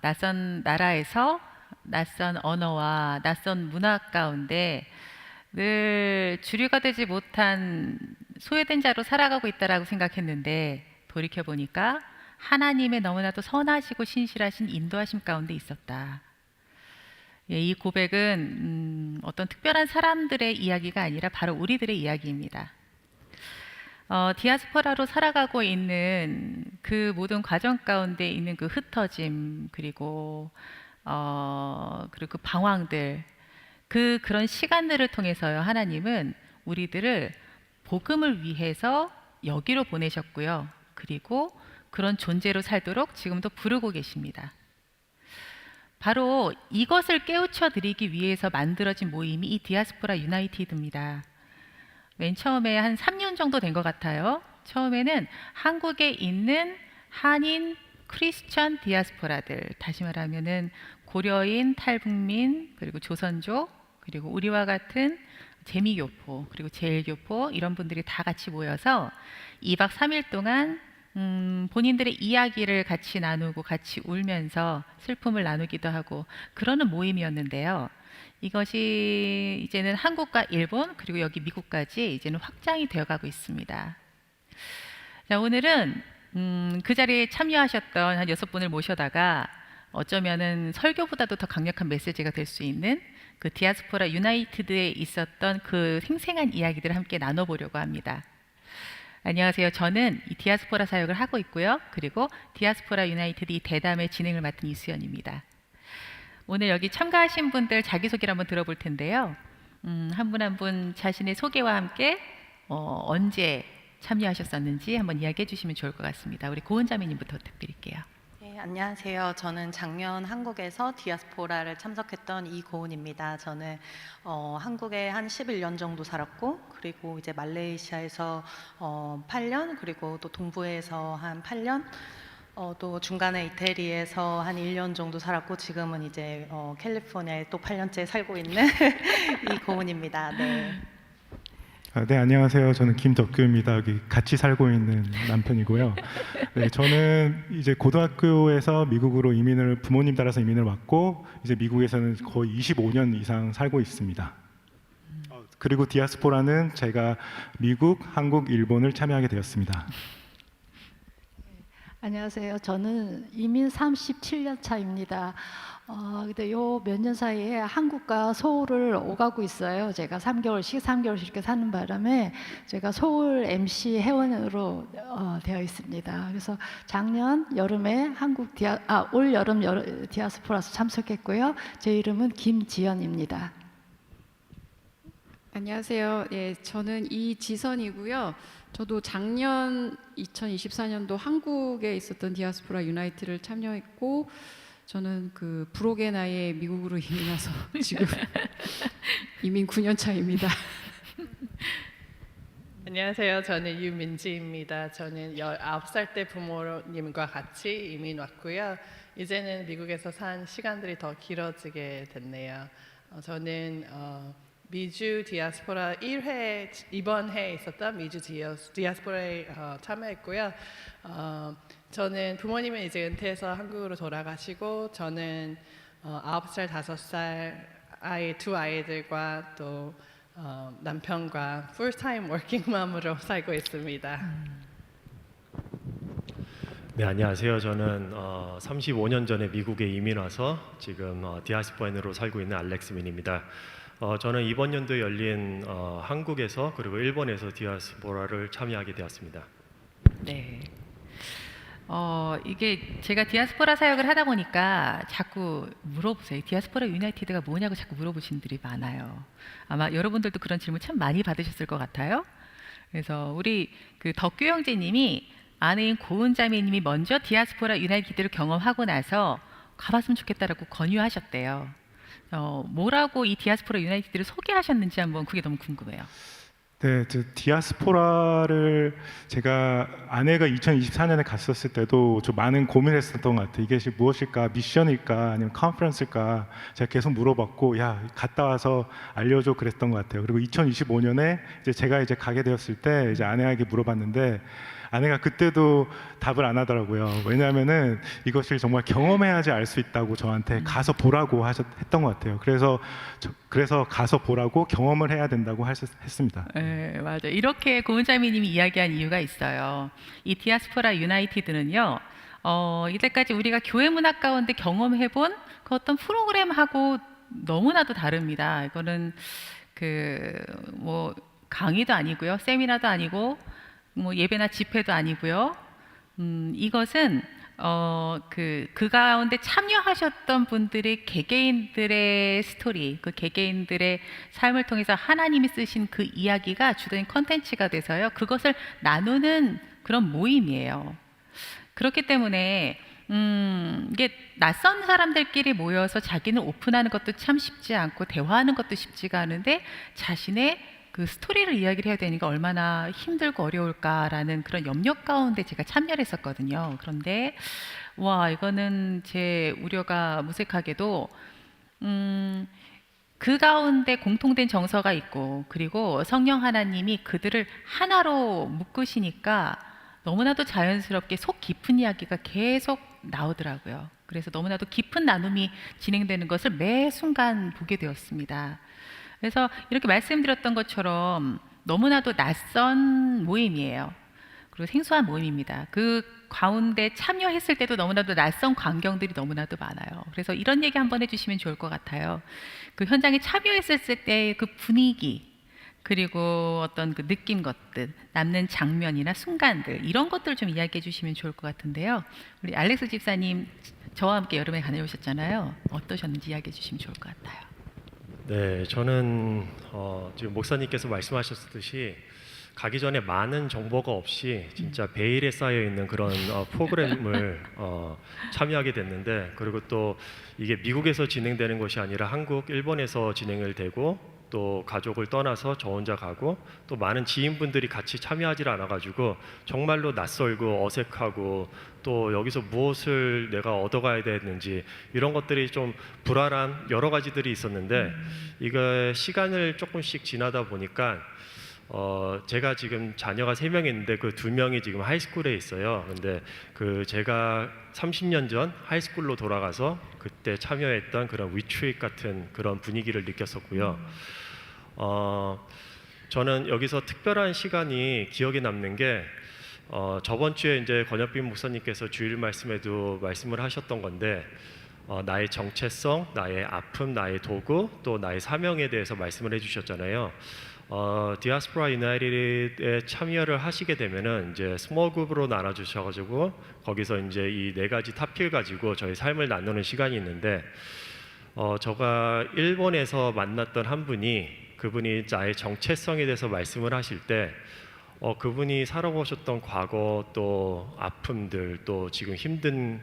낯선 나라에서 낯선 언어와 낯선 문화 가운데 늘 주류가 되지 못한 소외된 자로 살아가고 있다라고 생각했는데 돌이켜 보니까 하나님의 너무나도 선하시고 신실하신 인도하심 가운데 있었다. 예, 이 고백은 어떤 특별한 사람들의 이야기가 아니라 바로 우리들의 이야기입니다. 디아스포라로 살아가고 있는 그 모든 과정 가운데 있는 그 흩어짐 그리고 그 방황들 그런 시간들을 통해서요 하나님은 우리들을 복음을 위해서 여기로 보내셨고요. 그리고 그런 존재로 살도록 지금도 부르고 계십니다. 바로 이것을 깨우쳐 드리기 위해서 만들어진 모임이 이 디아스포라 유나이티드입니다. 맨 처음에 한 3년 정도 된 것 같아요. 처음에는 한국에 있는 한인 크리스천 디아스포라들, 다시 말하면은 고려인, 탈북민, 그리고 조선족, 그리고 우리와 같은 재미교포, 그리고 제일교포 이런 분들이 다 같이 모여서 2박 3일 동안 본인들의 이야기를 같이 나누고 같이 울면서 슬픔을 나누기도 하고 그러는 모임이었는데요. 이것이 이제는 한국과 일본 그리고 여기 미국까지 이제는 확장이 되어가고 있습니다. 자, 오늘은 그 자리에 참여하셨던 한 6분을 모셔다가 어쩌면은 설교보다도 더 강력한 메시지가 될 수 있는 그 디아스포라 유나이티드에 있었던 그 생생한 이야기들을 함께 나눠보려고 합니다. 안녕하세요. 저는 이 디아스포라 사역을 하고 있고요. 그리고 디아스포라 유나이티드 이 대담의 진행을 맡은 이수연입니다. 오늘 여기 참가하신 분들 자기소개를 한번 들어볼 텐데요. 한 분 한 분 자신의 소개와 함께 언제 참여하셨었는지 한번 이야기해 주시면 좋을 것 같습니다. 우리 고은자매님부터 부탁드릴게요. 네, 안녕하세요. 저는 작년 한국에서 디아스포라를 참석했던 이고은입니다. 저는 한국에 한 11년 정도 살았고 그리고 이제 말레이시아에서 8년 그리고 또 동부에서 한 8년 또 중간에 이태리에서 한 1년 정도 살았고 지금은 이제 캘리포니아에 또 8년째 살고 있는 이고은입니다. 네. 네, 안녕하세요. 저는 김덕규입니다. 여기 같이 살고 있는 남편이고요. 네, 저는 이제 고등학교에서 미국으로 부모님 따라서 이민을 왔고 이제 미국에서는 거의 25년 이상 살고 있습니다. 그리고 디아스포라는 제가 미국, 한국, 일본을 참여하게 되었습니다. 안녕하세요. 저는 이민 37년 차입니다. 근데 요 몇 년 사이에 한국과 서울을 오가고 있어요. 제가 3개월씩 이렇게 사는 바람에 제가 서울 MC 회원으로 되어 있습니다. 그래서 작년 여름에 올 여름 디아스포라서 참석했고요. 제 이름은 김지연입니다. 안녕하세요. 예, 저는 이지선이고요. 저도 작년 2024년도 한국에 있었던 디아스포라 유나이티를 참여했고 저는 그 불혹의 나이에 미국으로 이민 와서 지금 이민 9년 차입니다. 안녕하세요. 저는 유민지입니다. 저는 19살 때 부모님과 같이 이민 왔고요. 이제는 미국에서 산 시간들이 더 길어지게 됐네요. 저는 미주 디아스포라 1회 이번 해에 있었던 미주 디아스포라에 참여했고요. 저는 부모님은 이제 은퇴해서 한국으로 돌아가시고 저는 9살, 5살 두 아이들과 또 남편과 풀타임 워킹맘으로 살고 있습니다. 네, 안녕하세요. 저는 35년 전에 미국에 이민 와서 지금 디아스포라로 살고 있는 알렉스민입니다. 저는 이번 연도에 열린 한국에서 그리고 일본에서 디아스포라를 참여하게 되었습니다. 네. 이게 제가 디아스포라 사역을 하다 보니까 자꾸 물어보세요. 디아스포라 유나이티드가 뭐냐고 자꾸 물어보시는 분들이 많아요. 아마 여러분들도 그런 질문 참 많이 받으셨을 것 같아요. 그래서 우리 그 덕규 형제님이 아내인 고은자매님이 먼저 디아스포라 유나이티드를 경험하고 나서 가봤으면 좋겠다라고 권유하셨대요. 뭐라고 이 디아스포라 유나이티드를 소개하셨는지 한번 그게 너무 궁금해요. 네, 디아스포라를 제가 아내가 2024년에 갔었을 때도 좀 많은 고민했었던 것 같아요. 이게 무엇일까, 미션일까, 아니면 컨퍼런스일까 제가 계속 물어봤고, 야 갔다 와서 알려줘 그랬던 것 같아요. 그리고 2025년에 이제 제가 가게 되었을 때 이제 아내에게 물어봤는데 아내가 그때도 답을 안 하더라고요. 왜냐하면은 이것을 정말 경험해야지 알 수 있다고 저한테 가서 보라고 했던 것 같아요. 그래서 가서 보라고 경험을 해야 된다고 했습니다. 네, 맞아요. 이렇게 고은자매님이 이야기한 이유가 있어요. 이 디아스포라 유나이티드는요, 이때까지 우리가 교회 문화 가운데 경험해본 그 어떤 프로그램하고 너무나도 다릅니다. 이거는 뭐 강의도 아니고요, 세미나도 아니고, 뭐 예배나 집회도 아니고요. 이것은 그 가운데 참여하셨던 분들의 개개인들의 스토리, 그 개개인들의 삶을 통해서 하나님이 쓰신 그 이야기가 주된 컨텐츠가 돼서요. 그것을 나누는 그런 모임이에요. 그렇기 때문에 이게 낯선 사람들끼리 모여서 자기는 오픈하는 것도 참 쉽지 않고 대화하는 것도 쉽지가 않은데 자신의 그 스토리를 이야기를 해야 되니까 얼마나 힘들고 어려울까라는 그런 염려 가운데 제가 참여를 했었거든요. 그런데 와, 이거는 제 우려가 무색하게도 그 가운데 공통된 정서가 있고 그리고 성령 하나님이 그들을 하나로 묶으시니까 너무나도 자연스럽게 속 깊은 이야기가 계속 나오더라고요. 그래서 너무나도 깊은 나눔이 진행되는 것을 매 순간 보게 되었습니다. 그래서 이렇게 말씀드렸던 것처럼 너무나도 낯선 모임이에요. 그리고 생소한 모임입니다. 그 가운데 참여했을 때도 너무나도 낯선 광경들이 너무나도 많아요. 그래서 이런 얘기 한번 해주시면 좋을 것 같아요. 그 현장에 참여했을 때 그 분위기, 그리고 어떤 그 느낌 것들, 남는 장면이나 순간들, 이런 것들 좀 이야기해 주시면 좋을 것 같은데요. 우리 알렉스 집사님, 저와 함께 여름에 다녀오셨잖아요. 어떠셨는지 이야기해 주시면 좋을 것 같아요. 네, 저는 지금 목사님께서 말씀하셨듯이 가기 전에 많은 정보가 없이 진짜 베일에 쌓여 있는 그런 프로그램을 참여하게 됐는데, 그리고 또 이게 미국에서 진행되는 것이 아니라 한국, 일본에서 진행을 되고 또 가족을 떠나서 저 혼자 가고 또 많은 지인분들이 같이 참여하지 않아가지고 정말로 낯설고 어색하고 또 여기서 무엇을 내가 얻어가야 되는지 이런 것들이 좀 불안한 여러 가지들이 있었는데, 이거 시간을 조금씩 지나다 보니까 제가 지금 자녀가 3명 있는데 그 2명이 지금 하이스쿨에 있어요. 근데 그 제가 30년 전 하이스쿨로 돌아가서 그때 참여했던 그런 위트릿 같은 그런 분위기를 느꼈었고요. 저는 여기서 특별한 시간이 기억에 남는 게 저번 주에 이제 권혁빈 목사님께서 주일 말씀에도 말씀을 하셨던 건데, 나의 정체성, 나의 아픔, 나의 도구, 또 나의 사명에 대해서 말씀을 해주셨잖아요. 디아스포라 유나이티드에 참여를 하시게 되면은 이제 스몰 그룹으로 나눠 주셔가지고 거기서 이제 이 4가지 탑필 가지고 저희 삶을 나누는 시간이 있는데, 제가 일본에서 만났던 한 분이 그분이 나의 정체성에 대해서 말씀을 하실 때 그분이 살아오셨던 과거, 또 아픔들, 또 지금 힘든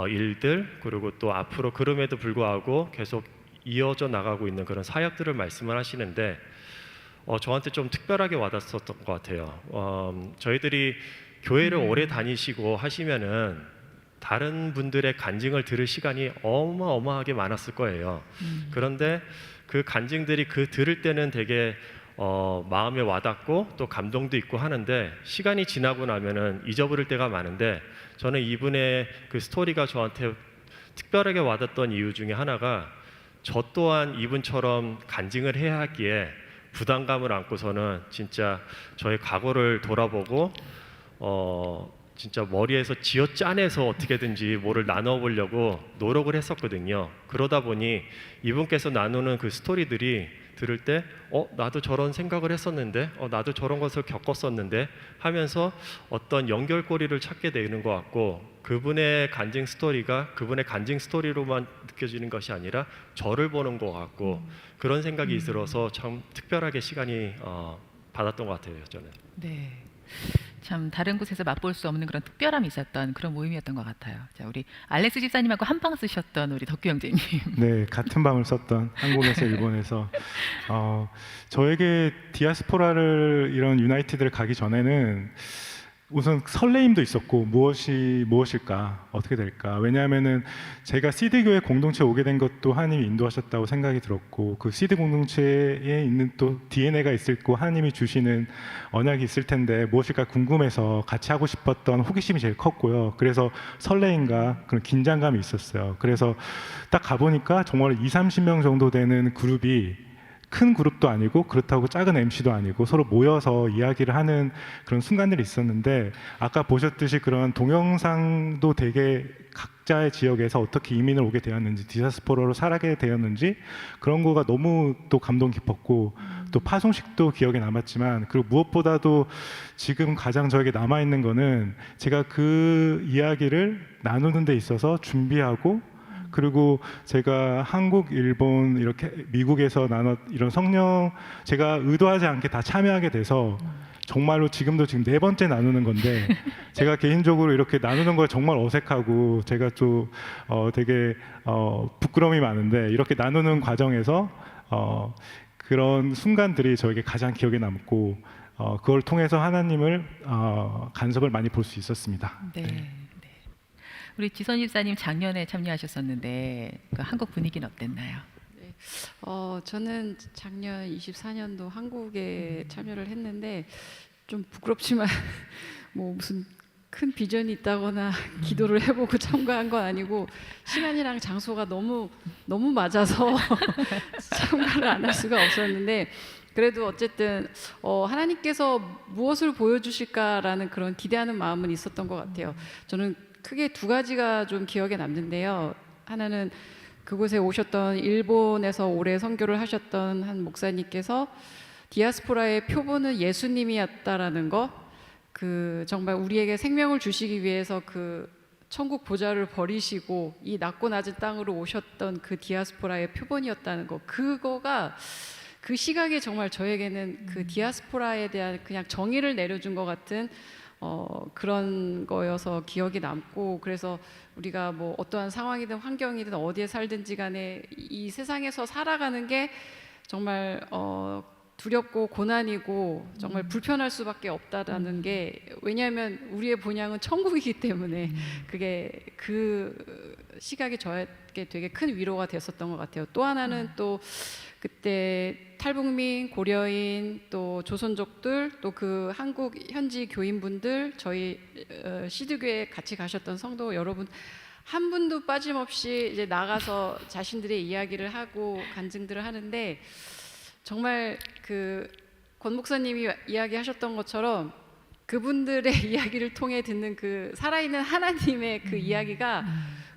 일들, 그리고 또 앞으로 그럼에도 불구하고 계속 이어져 나가고 있는 그런 사역들을 말씀을 하시는데, 저한테 좀 특별하게 와닿았었던 것 같아요. 저희들이 교회를 오래 다니시고 하시면은 다른 분들의 간증을 들을 시간이 어마어마하게 많았을 거예요. 그런데 그 간증들이 들을 때는 되게 마음에 와닿고 또 감동도 있고 하는데, 시간이 지나고 나면은 잊어버릴 때가 많은데, 저는 이분의 그 스토리가 저한테 특별하게 와닿았던 이유 중에 하나가, 저 또한 이분처럼 간증을 해야 하기에 부담감을 안고서는 진짜 저의 과거를 돌아보고 진짜 머리에서 쥐어짜내서 어떻게든지 뭐를 나눠보려고 노력을 했었거든요. 그러다 보니 이분께서 나누는 그 스토리들이 들을 때 나도 저런 생각을 했었는데, 나도 저런 것을 겪었었는데 하면서 어떤 연결고리를 찾게 되는 것 같고, 그분의 간증 스토리가 그분의 간증 스토리로만 느껴지는 것이 아니라 저를 보는 것 같고, 그런 생각이 들어서 참 특별하게 시간이 받았던 것 같아요, 저는. 네, 참 다른 곳에서 맛볼 수 없는 그런 특별함이 있었던 그런 모임이었던 것 같아요. 자, 우리 알렉스 집사님하고 한방 쓰셨던 우리 덕규 형제님. 네, 같은 방을 썼던 한국에서 일본에서 저에게 디아스포라를 이런 유나이티드를 가기 전에는 우선 설레임도 있었고 무엇일까 어떻게 될까. 왜냐하면은 제가 시드 교회 공동체에 오게 된 것도 하나님이 인도하셨다고 생각이 들었고, 그 시드 공동체에 있는 또 DNA가 있을 거고 하나님이 주시는 언약이 있을 텐데 무엇일까 궁금해서 같이 하고 싶었던 호기심이 제일 컸고요. 그래서 설레임과 그런 긴장감이 있었어요. 그래서 딱 가보니까 정말 20-30명 정도 되는 그룹이, 큰 그룹도 아니고 그렇다고 작은 MC도 아니고 서로 모여서 이야기를 하는 그런 순간들이 있었는데, 아까 보셨듯이 그런 동영상도 되게 각자의 지역에서 어떻게 이민을 오게 되었는지, 디아스포라로 살게 되었는지, 그런 거가 너무 또 감동 깊었고, 또 파송식도 기억에 남았지만, 그리고 무엇보다도 지금 가장 저에게 남아있는 거는 제가 그 이야기를 나누는 데 있어서 준비하고, 그리고 제가 한국, 일본, 이렇게 미국에서 이런 성령, 제가 의도하지 않게 다 참여하게 돼서 정말로 지금 4번째 나누는 건데, 제가 개인적으로 이렇게 나누는 거 정말 어색하고 제가 좀 되게 부끄러움이 많은데, 이렇게 나누는 과정에서 그런 순간들이 저에게 가장 기억에 남고, 그걸 통해서 하나님을 간섭을 많이 볼 수 있었습니다. 네. 우리 지선 집사님 작년에 참여하셨었는데 그 한국 분위기는 어땠나요? 저는 작년 24년도 한국에 참여를 했는데 좀 부끄럽지만 뭐 무슨 큰 비전이 있다거나 기도를 해보고 참가한 건 아니고 시간이랑 장소가 너무 맞아서 참가를 안 할 수가 없었는데, 그래도 어쨌든 하나님께서 무엇을 보여주실까라는 그런 기대하는 마음은 있었던 것 같아요. 저는 크게 2가지가 좀 기억에 남는데요. 하나는 그곳에 오셨던 일본에서 오래 선교를 하셨던 한 목사님께서 디아스포라의 표본은 예수님이었다라는 거, 그 정말 우리에게 생명을 주시기 위해서 그 천국 보좌를 버리시고 이 낮고 낮은 땅으로 오셨던 그 디아스포라의 표본이었다는 거, 그거가 그 시각에 정말 저에게는 그 디아스포라에 대한 그냥 정의를 내려준 것 같은 그런 거여서 기억이 남고, 그래서 우리가 뭐 어떠한 상황이든 환경이든 어디에 살든지 간에 이 세상에서 살아가는 게 정말 두렵고 고난이고 정말 불편할 수밖에 없다라는 게, 왜냐하면 우리의 본향은 천국이기 때문에 그게 그 시각이 저에게 되게 큰 위로가 됐었던 것 같아요. 또 하나는 또 그때 탈북민, 고려인, 또 조선족들, 또 그 한국 현지 교인분들, 저희 시드교회 같이 가셨던 성도 여러분 한 분도 빠짐없이 이제 나가서 자신들의 이야기를 하고 간증들을 하는데, 정말 그 권 목사님이 이야기하셨던 것처럼 그분들의 이야기를 통해 듣는 그 살아있는 하나님의 그 이야기가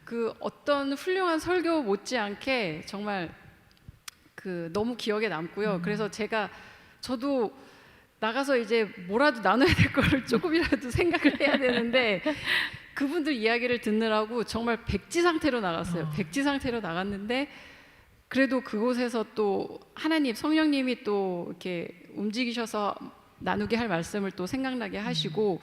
그 어떤 훌륭한 설교 못지않게 정말 그 너무 기억에 남고요. 그래서 저도 나가서 이제 뭐라도 나눠야 될 거를 조금이라도 생각을 해야 되는데, 그분들 이야기를 듣느라고 정말 백지 상태로 나갔어요. 백지 상태로 나갔는데, 그래도 그곳에서 또 하나님, 성령님이 또 이렇게 움직이셔서 나누게 할 말씀을 또 생각나게 하시고,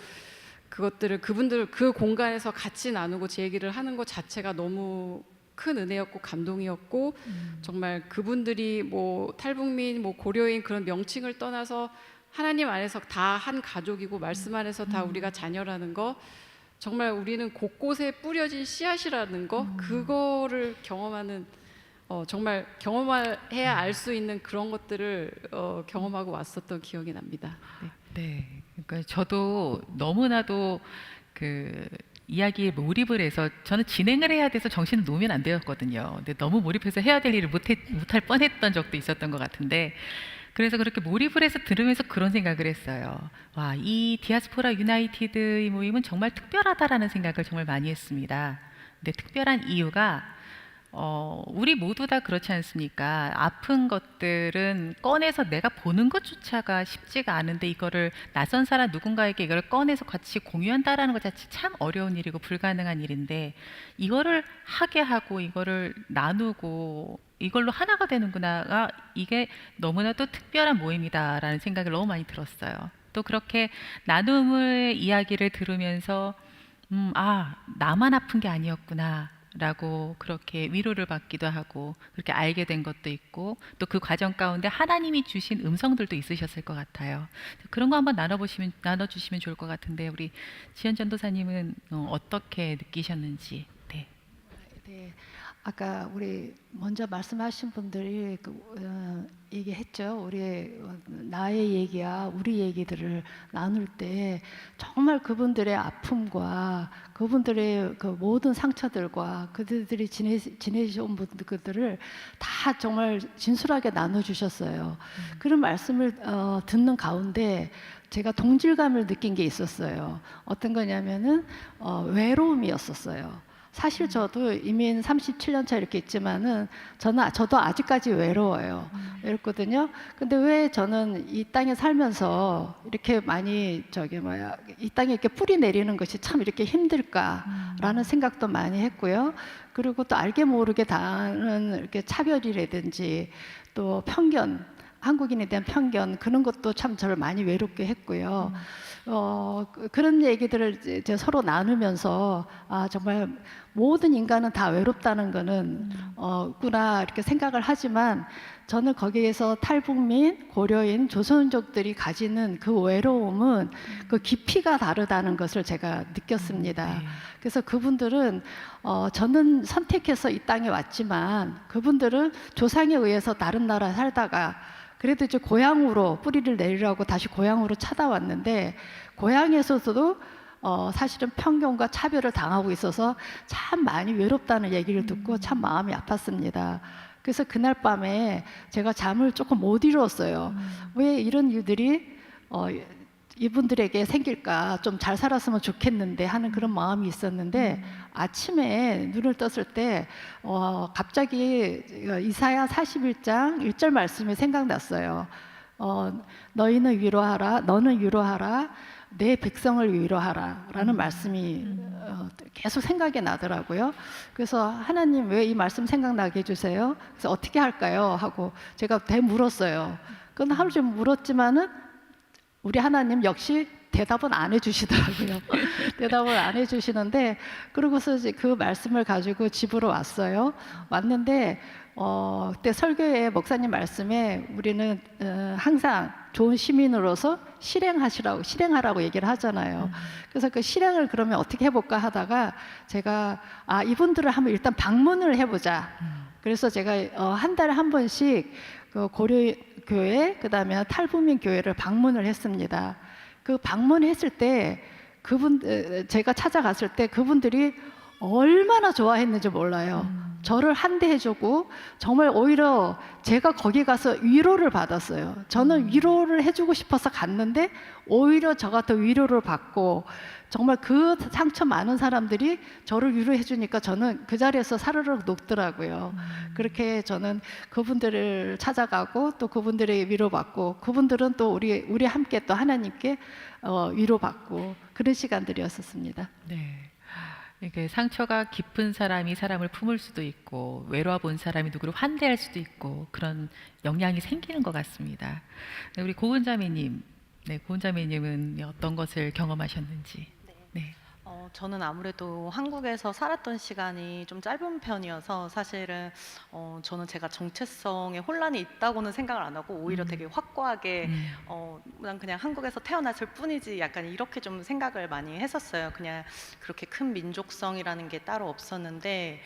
그것들을 그분들 그 공간에서 같이 나누고 제 얘기를 하는 것 자체가 너무 큰 은혜였고 감동이었고, 정말 그분들이 뭐 탈북민, 뭐 고려인 그런 명칭을 떠나서 하나님 안에서 다 한 가족이고 말씀 안에서 다 우리가 자녀라는 거, 정말 우리는 곳곳에 뿌려진 씨앗이라는 거, 그거를 경험하는 정말 경험해야 알 수 있는 그런 것들을 경험하고 왔었던 기억이 납니다. 네. 네, 그러니까 저도 너무나도 그 이야기에 몰입을 해서, 저는 진행을 해야 돼서 정신을 놓으면 안 되었거든요. 근데 너무 몰입해서 해야 될 일을 못할 뻔했던 적도 있었던 것 같은데, 그래서 그렇게 몰입을 해서 들으면서 그런 생각을 했어요. 와, 이 디아스포라 유나이티드의 모임은 정말 특별하다라는 생각을 정말 많이 했습니다. 근데 특별한 이유가 우리 모두 다 그렇지 않습니까? 아픈 것들은 꺼내서 내가 보는 것조차가 쉽지가 않은데, 이거를 낯선 사람 누군가에게 이걸 꺼내서 같이 공유한다라는 것 자체 참 어려운 일이고 불가능한 일인데, 이거를 하게 하고 이거를 나누고 이걸로 하나가 되는구나가, 이게 너무나도 특별한 모임이다라는 생각을 너무 많이 들었어요. 또 그렇게 나눔의 이야기를 들으면서 나만 아픈 게 아니었구나 라고 그렇게 위로를 받기도 하고 그렇게 알게 된 것도 있고 또 그 과정 가운데 하나님이 주신 음성들도 있으셨을 것 같아요. 그런 거 한번 나눠주시면 좋을 것 같은데 우리 지연 전도사님은 어떻게 느끼셨는지. 네. 네, 아까 우리 먼저 말씀하신 분들이 얘기했죠. 우리 나의 얘기야, 우리 얘기들을 나눌 때 정말 그분들의 아픔과 그분들의 그 모든 상처들과 그들이 지내온 분들을 다 정말 진솔하게 나눠주셨어요. 그런 말씀을 듣는 가운데 제가 동질감을 느낀 게 있었어요. 어떤 거냐면은 외로움이었었어요. 사실 저도 이민 37년 차 이렇게 있지만은 저도 아직까지 외로워요. 외롭거든요. 근데 왜 저는 이 땅에 살면서 이렇게 많이 이 땅에 이렇게 뿌리 내리는 것이 참 이렇게 힘들까라는 생각도 많이 했고요. 그리고 또 알게 모르게 당하는 이렇게 차별이라든지 또 편견, 한국인에 대한 편견 그런 것도 참 저를 많이 외롭게 했고요. 그런 얘기들을 이제 서로 나누면서 정말 모든 인간은 다 외롭다는 거는 구나 이렇게 생각을 하지만 저는 거기에서 탈북민, 고려인, 조선족들이 가지는 그 외로움은 그 깊이가 다르다는 것을 제가 느꼈습니다. 그래서 그분들은 저는 선택해서 이 땅에 왔지만 그분들은 조상에 의해서 다른 나라에 살다가 그래도 이제 고향으로 뿌리를 내리라고 다시 고향으로 찾아왔는데 고향에서도 사실은 편견과 차별을 당하고 있어서 참 많이 외롭다는 얘기를 듣고 참 마음이 아팠습니다. 그래서 그날 밤에 제가 잠을 조금 못 이루었어요. 왜 이런 일들이 이분들에게 생길까, 좀 잘 살았으면 좋겠는데 하는 그런 마음이 있었는데 아침에 눈을 떴을 때 갑자기 이사야 41장 1절 말씀이 생각났어요. 너희는 위로하라, 너는 위로하라, 내 백성을 위로하라 라는 말씀이 계속 생각이 나더라고요. 그래서 하나님 왜 이 말씀 생각나게 해주세요? 그래서 어떻게 할까요? 하고 제가 되물었어요. 그건 하루 종일 물었지만은 우리 하나님 역시 대답은 안 해주시더라고요. 대답을 안 해주시는데 그러고서 이제 그 말씀을 가지고 집으로 왔어요. 왔는데 그때 설교에 목사님 말씀에 우리는 항상 좋은 시민으로서 실행하라고 얘기를 하잖아요. 그래서 그 실행을 그러면 어떻게 해볼까 하다가 제가 이분들을 한번 일단 방문을 해보자. 그래서 제가 한 달에 한 번씩 그 고려교회 그다음에 탈북민 교회를 방문을 했습니다. 그 방문했을 때 제가 찾아갔을 때 그분들이 얼마나 좋아했는지 몰라요. 저를 환대해주고 정말 오히려 제가 거기 가서 위로를 받았어요. 저는 위로를 해주고 싶어서 갔는데 오히려 저가 더 위로를 받고 정말 그 상처 많은 사람들이 저를 위로해 주니까 저는 그 자리에서 사르르 녹더라고요. 그렇게 저는 그분들을 찾아가고 또 그분들의 위로받고 그분들은 또 우리 함께 또 하나님께 위로받고 그런 시간들이었었습니다. 네. 이게 상처가 깊은 사람이 사람을 품을 수도 있고 외로워 본 사람이 누구를 환대할 수도 있고 그런 영향이 생기는 것 같습니다. 네, 우리 고은자매님, 고은자매님은 어떤 것을 경험하셨는지. 네. 저는 아무래도 한국에서 살았던 시간이 좀 짧은 편이어서 사실은 저는 제가 정체성에 혼란이 있다고는 생각을 안 하고 오히려 되게 확고하게 난 그냥 한국에서 태어났을 뿐이지 약간 이렇게 좀 생각을 많이 했었어요. 그냥 그렇게 큰 민족성이라는 게 따로 없었는데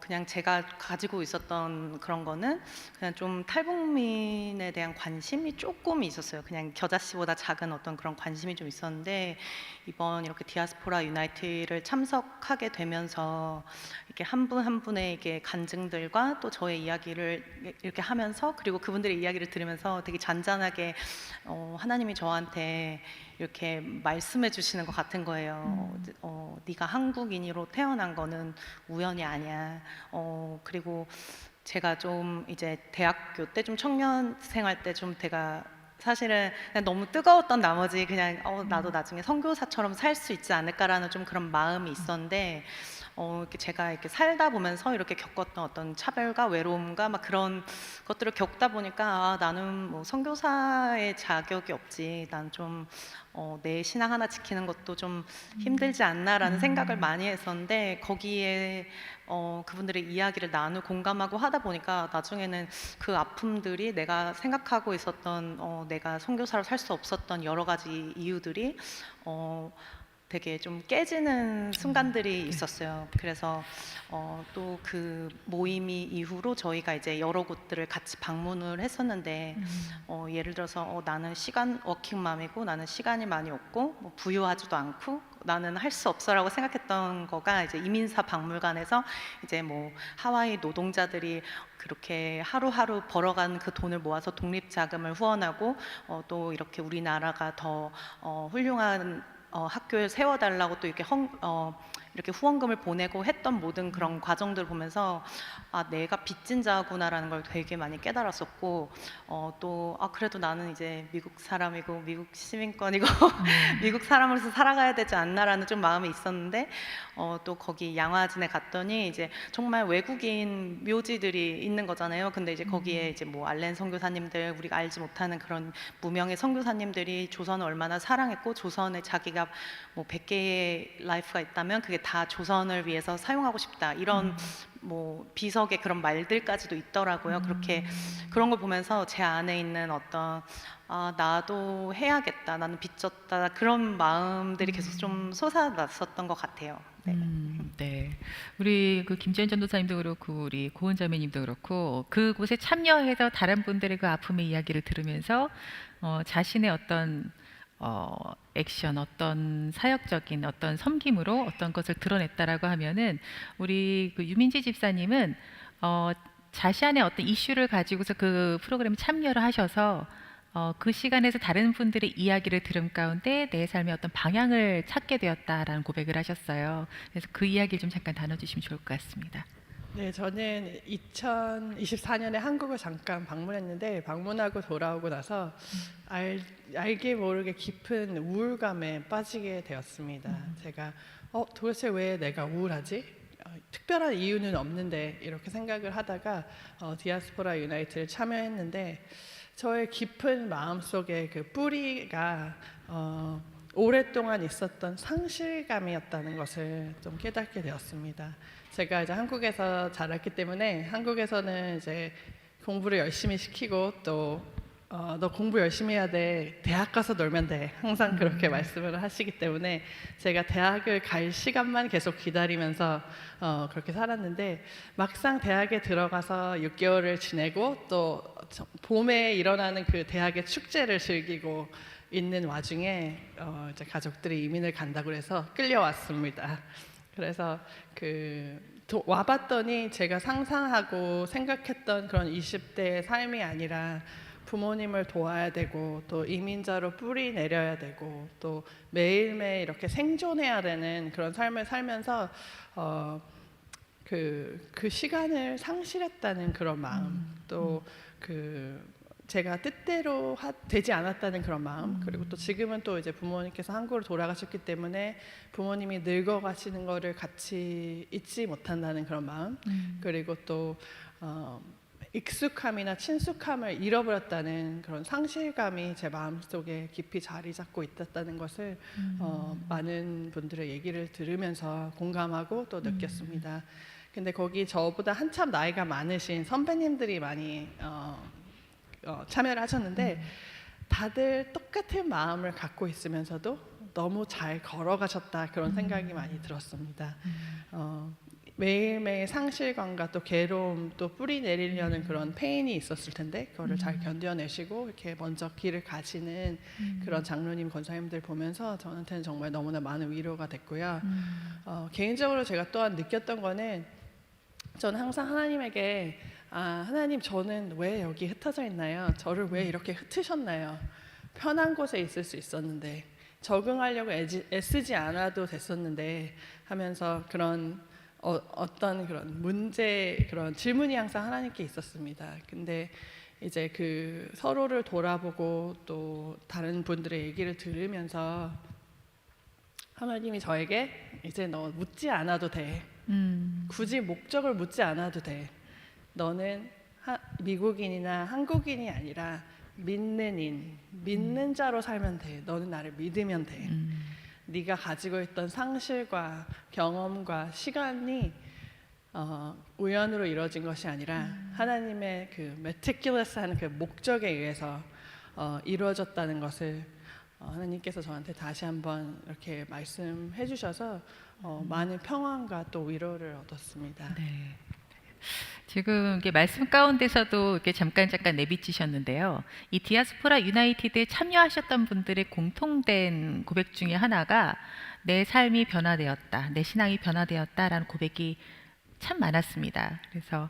그냥 제가 가지고 있었던 그런 거는 그냥 좀 탈북민에 대한 관심이 조금 있었어요. 그냥 겨자씨보다 작은 어떤 그런 관심이 좀 있었는데 이번 이렇게 디아스포라 유나이티를 참석하게 되면서 이렇게 한 분 한 분의 이게 간증들과 또 저의 이야기를 이렇게 하면서 그리고 그분들의 이야기를 들으면서 되게 잔잔하게 하나님이 저한테 이렇게 말씀해 주시는 것 같은 거예요. 네가 한국인으로 태어난 거는 우연이 아니야. 그리고 제가 좀 이제 대학교 때 좀 청년 생활 때 좀 제가 사실은 그냥 너무 뜨거웠던 나머지 그냥 나도 나중에 선교사처럼 살 수 있지 않을까라는 좀 그런 마음이 있었는데 이렇게 제가 이렇게 살다 보면서 이렇게 겪었던 어떤 차별과 외로움과 막 그런 것들을 겪다 보니까 나는 뭐 선교사의 자격이 없지. 난 좀 내 신앙 하나 지키는 것도 좀 힘들지 않나라는 생각을 많이 했었는데 거기에 그분들의 이야기를 나누고 공감하고 하다 보니까 나중에는 그 아픔들이 내가 생각하고 있었던 내가 선교사로 살 수 없었던 여러 가지 이유들이 되게 좀 깨지는 순간들이 있었어요. 그래서 또 그 모임이 이후로 저희가 이제 여러 곳들을 같이 방문을 했었는데 예를 들어서 나는 워킹맘이고 나는 시간이 많이 없고 뭐 부유하지도 않고 나는 할 수 없어라고 생각했던 거가 이제 이민사 박물관에서 이제 뭐 하와이 노동자들이 그렇게 하루하루 벌어간 그 돈을 모아서 독립자금을 후원하고 또 이렇게 우리나라가 더 훌륭한 학교에 세워달라고 또 이렇게 이렇게 후원금을 보내고 했던 모든 그런 과정들을 보면서 내가 빚진 자구나라는 걸 되게 많이 깨달았었고 또 그래도 나는 이제 미국 사람이고 미국 시민권이고 미국 사람으로서 살아가야 되지 않나라는 좀 마음이 있었는데 또 거기 양화진에 갔더니 이제 정말 외국인 묘지들이 있는 거잖아요. 근데 이제 거기에 이제 뭐 알렌 선교사님들 우리가 알지 못하는 그런 무명의 선교사님들이 조선을 얼마나 사랑했고 조선에 자기가 뭐 100개의 라이프가 있다면 그게 다 조선을 위해서 사용하고 싶다 이런 뭐 비석의 그런 말들까지도 있더라고요. 그렇게 그런 걸 보면서 제 안에 있는 어떤 나도 해야겠다, 나는 빚졌다 그런 마음들이 계속 좀 솟아났었던 것 같아요. 네. 네. 우리 그 김재현 전도사님도 그렇고 우리 고은 자매님도 그렇고 그곳에 참여해서 다른 분들의 그 아픔의 이야기를 들으면서 자신의 어떤 액션, 어떤 사역적인 어떤 섬김으로 어떤 것을 드러냈다라고 하면은 우리 그 유민지 집사님은 자신의 어떤 이슈를 가지고서 그 프로그램에 참여를 하셔서 그 시간에서 다른 분들의 이야기를 들음 가운데 내 삶의 어떤 방향을 찾게 되었다라는 고백을 하셨어요. 그래서 그 이야기를 좀 잠깐 나눠주시면 좋을 것 같습니다. 네, 저는 2024년에 한국을 잠깐 방문했는데 방문하고 돌아오고 나서 알게 모르게 깊은 우울감에 빠지게 되었습니다. 제가 도대체 왜 내가 우울하지? 특별한 이유는 없는데 이렇게 생각을 하다가 디아스포라 유나이트를 참여했는데 저의 깊은 마음속에 그 뿌리가 오랫동안 있었던 상실감이었다는 것을 좀 깨닫게 되었습니다. 제가 이제 한국에서 자랐기 때문에 한국에서는 이제 공부를 열심히 시키고 또 너 공부 열심히 해야 돼. 대학 가서 놀면 돼. 항상 그렇게 말씀을 하시기 때문에 제가 대학을 갈 시간만 계속 기다리면서 그렇게 살았는데 막상 대학에 들어가서 6개월을 지내고 또 봄에 일어나는 그 대학의 축제를 즐기고 있는 와중에 이제 가족들이 이민을 간다고 해서 끌려왔습니다. 그래서 와봤더니 제가 상상하고 생각했던 그런 20대의 삶이 아니라 부모님을 도와야 되고 또 이민자로 뿌리 내려야 되고 또 매일매일 이렇게 생존해야 되는 그런 삶을 살면서 그 시간을 상실했다는 그런 마음 또 제가 뜻대로 되지 않았다는 그런 마음 그리고 또 지금은 또 이제 부모님께서 한국으로 돌아가셨기 때문에 부모님이 늙어가시는 거를 같이 잊지 못한다는 그런 마음 그리고 또 익숙함이나 친숙함을 잃어버렸다는 그런 상실감이 제 마음속에 깊이 자리 잡고 있었다는 것을 많은 분들의 얘기를 들으면서 공감하고 또 느꼈습니다. 근데 거기 저보다 한참 나이가 많으신 선배님들이 많이 참여를 하셨는데 다들 똑같은 마음을 갖고 있으면서도 너무 잘 걸어가셨다 그런 생각이 많이 들었습니다. 매일매일 상실감과 또 괴로움 또 뿌리 내리려는 그런 페인이 있었을 텐데 그거를 잘 견뎌내시고 이렇게 먼저 길을 가시는 그런 장로님 권사님들 보면서 저한테는 정말 너무나 많은 위로가 됐고요. 개인적으로 제가 또한 느꼈던 거는 저는 항상 하나님에게 하나님 저는 왜 여기 흩어져 있나요? 저를 왜 이렇게 흩으셨나요? 편한 곳에 있을 수 있었는데 적응하려고 애쓰지 않아도 됐었는데 하면서 그런 어떤 그런 문제 그런 질문이 항상 하나님께 있었습니다. 근데 이제 그 서로를 돌아보고 또 다른 분들의 얘기를 들으면서 하나님이 저에게 이제 너 묻지 않아도 돼. 굳이 목적을 묻지 않아도 돼. 너는 미국인이나 한국인이 아니라 믿는 자로 살면 돼. 너는 나를 믿으면 돼. 네가 가지고 있던 상실과 경험과 시간이 우연으로 이루어진 것이 아니라 하나님의 그 meticulous한 그 목적에 의해서 이루어졌다는 것을 하나님께서 저한테 다시 한번 이렇게 말씀해 주셔서 많은 평안과 또 위로를 얻었습니다. 네. 지금 이게 말씀 가운데서도 이렇게 잠깐 내비치셨는데요. 이 디아스포라 유나이티드에 참여하셨던 분들의 공통된 고백 중에 하나가 내 삶이 변화되었다, 내 신앙이 변화되었다라는 고백이 참 많았습니다. 그래서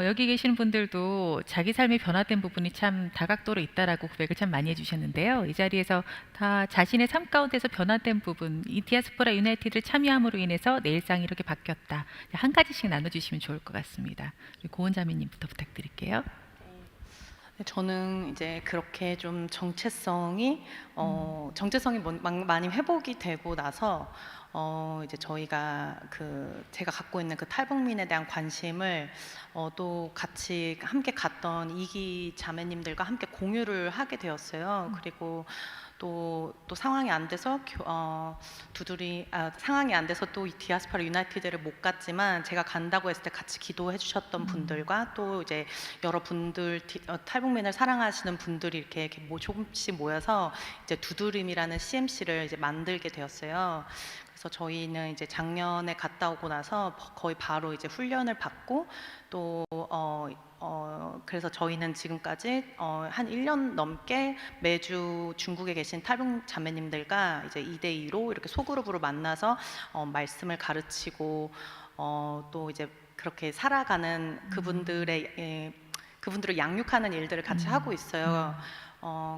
여기 계시는 분들도 자기 삶이 변화된 부분이 참 다각도로 있다라고 고백을 참 많이 해주셨는데요. 이 자리에서 다 자신의 삶 가운데서 변화된 부분, 이 디아스포라 유나이티드를 참여함으로 인해서 내 일상이 이렇게 바뀌었다. 한 가지씩 나눠주시면 좋을 것 같습니다. 고은자매님부터 부탁드릴게요. 저는 이제 그렇게 좀 정체성이 많이 회복이 되고 나서 이제 저희가 제가 갖고 있는 그 탈북민에 대한 관심을 또 같이 함께 갔던 이기 자매님들과 함께 공유를 하게 되었어요. 그리고 또 상황이 안 돼서 상황이 안 돼서 또 이 디아스포라 유나이티드를 못 갔지만 제가 간다고 했을 때 같이 기도해 주셨던 분들과 또 이제 여러 분들 탈북민을 사랑하시는 분들이 이렇게 조금씩 모여서 이제 두드림이라는 CMC를 이제 만들게 되었어요. 그래서 저희는 이제 작년에 갔다 오고 나서 거의 바로 이제 훈련을 받고 또 그래서 저희는 지금까지 한 1년 넘게 매주 중국에 계신 탈북 자매님들과 이제 2대2로 이렇게 소그룹으로 만나서 말씀을 가르치고 또 이제 그렇게 살아가는 그분들을 양육하는 일들을 같이 하고 있어요.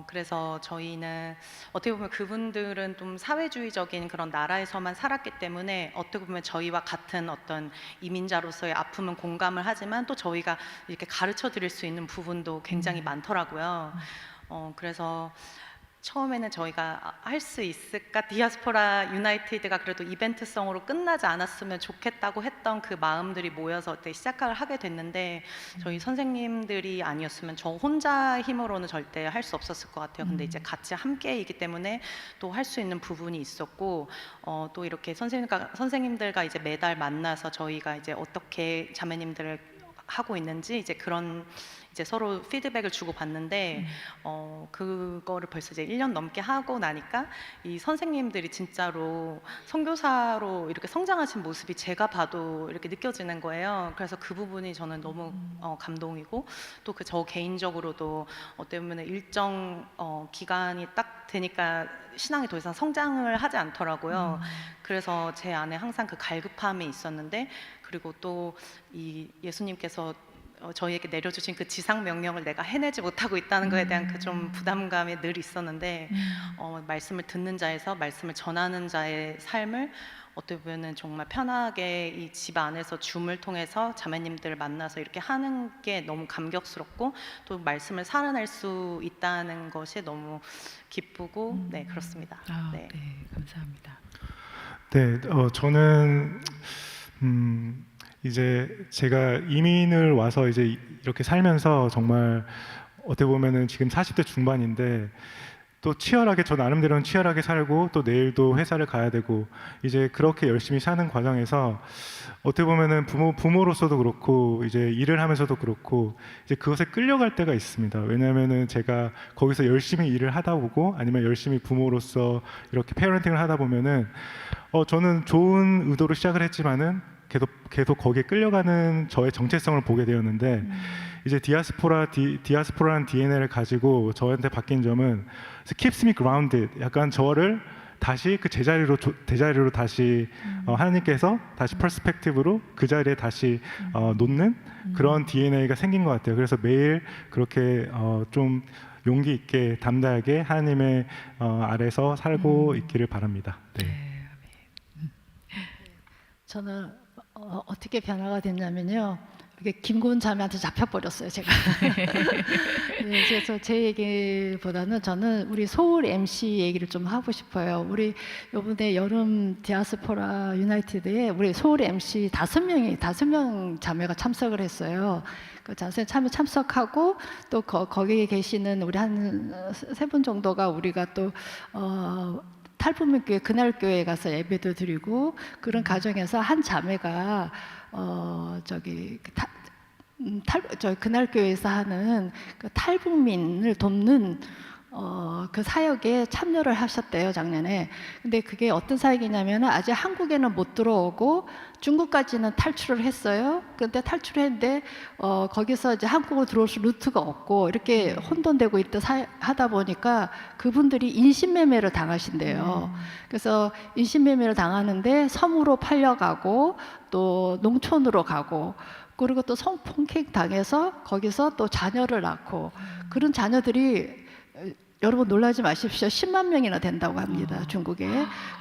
그래서 저희는 어떻게 보면 그분들은 좀 사회주의적인 그런 나라에서만 살았기 때문에 어떻게 보면 저희와 같은 어떤 이민자로서의 아픔은 공감을 하지만 또 저희가 이렇게 가르쳐 드릴 수 있는 부분도 굉장히 많더라고요. 그래서 처음에는 저희가 할 수 있을까? 디아스포라 유나이티드가 그래도 이벤트성으로 끝나지 않았으면 좋겠다고 했던 그 마음들이 모여서 그때 시작을 하게 됐는데 저희 선생님들이 아니었으면 저 혼자 힘으로는 절대 할 수 없었을 것 같아요. 근데 이제 같이 함께이기 때문에 또 할 수 있는 부분이 있었고 또 이렇게 선생님들과 이제 매달 만나서 저희가 이제 어떻게 자매님들을 하고 있는지 이제 그런 이제 서로 피드백을 주고 받는데 그거를 벌써 이제 1년 넘게 하고 나니까 이 선생님들이 진짜로 선교사로 이렇게 성장하신 모습이 제가 봐도 이렇게 느껴지는 거예요. 그래서 그 부분이 저는 너무 감동이고 또 저 개인적으로도 어떻게 보면 일정 기간이 딱 되니까 신앙이 더 이상 성장을 하지 않더라고요. 그래서 제 안에 항상 그 갈급함이 있었는데 그리고 또 이 예수님께서 저희에게 내려주신 그 지상 명령을 내가 해내지 못하고 있다는 것에 대한 그 좀 부담감이 늘 있었는데 말씀을 듣는 자에서 말씀을 전하는 자의 삶을 어떻게 보면은 정말 편하게 이 집 안에서 줌을 통해서 자매님들을 만나서 이렇게 하는 게 너무 감격스럽고 또 말씀을 살아낼 수 있다는 것이 너무 기쁘고 네 그렇습니다. 네, 감사합니다. 네, 저는 이제 제가 이민을 와서 이제 이렇게 살면서 정말 어떻게 보면은 지금 40대 중반인데 또 치열하게 저 나름대로는 치열하게 살고 또 내일도 회사를 가야 되고 이제 그렇게 열심히 사는 과정에서 어떻게 보면은 부모로서도 그렇고 이제 일을 하면서도 그렇고 이제 그것에 끌려갈 때가 있습니다. 왜냐하면은 제가 거기서 열심히 일을 하다 보고 아니면 열심히 부모로서 이렇게 페어런팅을 하다 보면은 저는 좋은 의도로 시작을 했지만은 계속 거기에 끌려가는 저의 정체성을 보게 되었는데 이제 디아스포라는 DNA를 가지고 저한테 바뀐 점은 keeps me grounded. 약간 저를 다시 그 제자리로 다시 하나님께서 다시 퍼스펙티브로 그 자리에 다시 놓는 그런 DNA가 생긴 것 같아요. 그래서 매일 그렇게 좀 용기 있게 담대하게 하나님의 아래서 살고 있기를 바랍니다. 네. 저는 어떻게 변화가 됐냐면요. 이게 김고은 자매한테 잡혀버렸어요, 제가. 네, 그래서 제 얘기보다는 저는 우리 서울 MC 얘기를 좀 하고 싶어요. 우리 이번에 여름 디아스포라 유나이티드에 우리 서울 MC 5명 자매가 참석을 했어요. 그 자매 참석하고 또 거기에 계시는 우리 한 3분 정도가 우리가 또 탈북민교회 그날교회에 가서 예배도 드리고 그런 과정에서 한 자매가 저희 그날교회에서 하는 그 탈북민을 돕는 그 사역에 참여를 하셨대요, 작년에. 근데 그게 어떤 사역이냐면 아직 한국에는 못 들어오고 중국까지는 탈출을 했어요. 근데 탈출했는데 거기서 이제 한국으로 들어올 수 루트가 없고 이렇게 혼돈되고 하다 보니까 그분들이 인신매매를 당하신대요. 그래서 인신매매를 당하는데 섬으로 팔려가고 또 농촌으로 가고 그리고 또 성폭행 당해서 거기서 또 자녀를 낳고 그런 자녀들이 여러분 놀라지 마십시오. 10만 명이나 된다고 합니다. 중국에.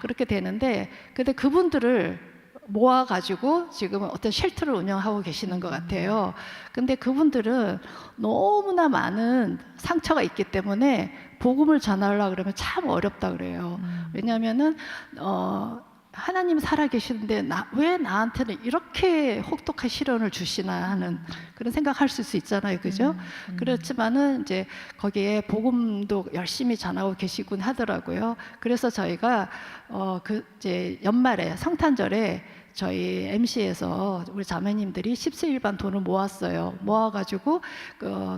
그렇게 되는데 근데 그분들을 모아가지고 지금 어떤 쉘터를 운영하고 계시는 것 같아요. 근데 그분들은 너무나 많은 상처가 있기 때문에 복음을 전하려고 그러면 참 어렵다 그래요. 왜냐하면은 하나님 살아계시는데 왜 나한테는 이렇게 혹독한 시련을 주시나 하는 그런 생각할 수 있잖아요, 그죠? 그렇지만은 이제 거기에 복음도 열심히 전하고 계시군 하더라고요. 그래서 저희가 이제 연말에 성탄절에 저희 MC에서 우리 자매님들이 10세일반 돈을 모았어요. 모아가지고